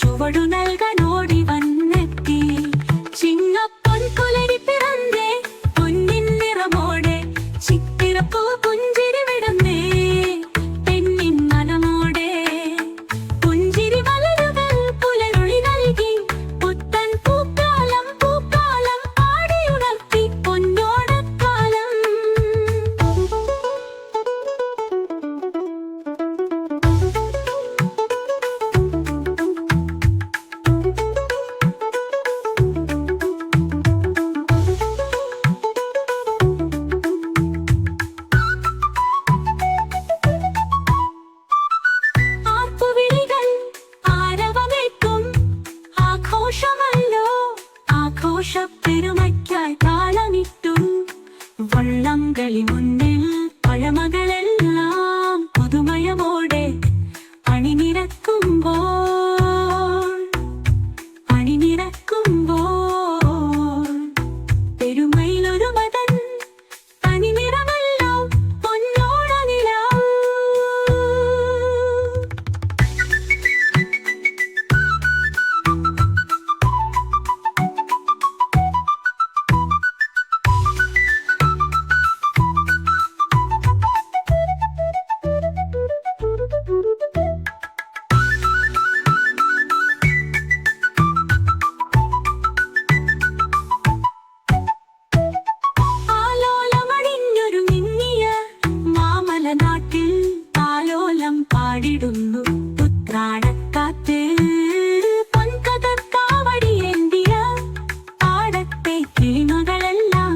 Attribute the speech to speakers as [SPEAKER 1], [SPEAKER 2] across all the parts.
[SPEAKER 1] ചുവടു നൽകാനോടി വന്നെത്തി ചിങ്ങപ്പൊൻ പുലരി പിറന്നേ പൊന്നിൻ നിറമോടെ ചിത്തിരപ്പൂ പുഞ്ചിരി വിടന്നേ പെണ്ണിൻ മനമോടെ പുഞ്ചിരി മലരുകൾ പുലരൊളി നൽകി പുത്തൻ പൂക്കാലം പാടിയുണർത്തി പൊന്നോണക്കാലം. പെരുമയ്ക്കായി താളമിട്ടു വള്ളംകളി മുന്നിൽ പഴമകളെല്ലാം പുതുമയമോടെ അണിനിരക്കുമ്പോൾ പെരുമയിലൊരു മതൻ തനിനിറമല്ലോ പൊന്നോണ നിലാവ്. നാട്ടിൽ താലോലം പാടിടുന്നു ഉത്രാടക്കാറ്റ് പൊൻകതർക്കാവടിയേന്തിയ പാടത്തെ കിളിമകളെല്ലാം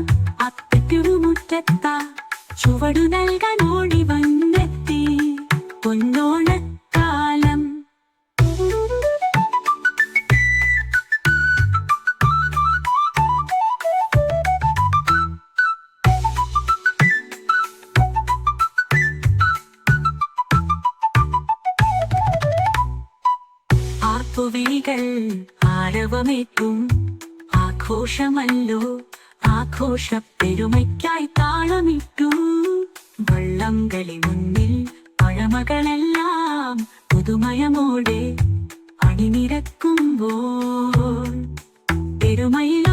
[SPEAKER 1] അത്തയ്ക്കുമുറ്റത്താ ചുവടു നൽകാൻ ഓടി വന്നെത്തി പൊന്നോണക്കാലം. ആർപ്പുവിളികൾ ആരവമേറ്റും ആഘോഷമല്ലോ ആഘോഷപ്പെരുമയ്ക്കായി താളമിട്ടു വള്ളംകളി മുന്നിൽ പഴമകളെല്ലാം പുതുമയമോടെ അണിനിരക്കുമ്പോൾ പെരുമയിൽ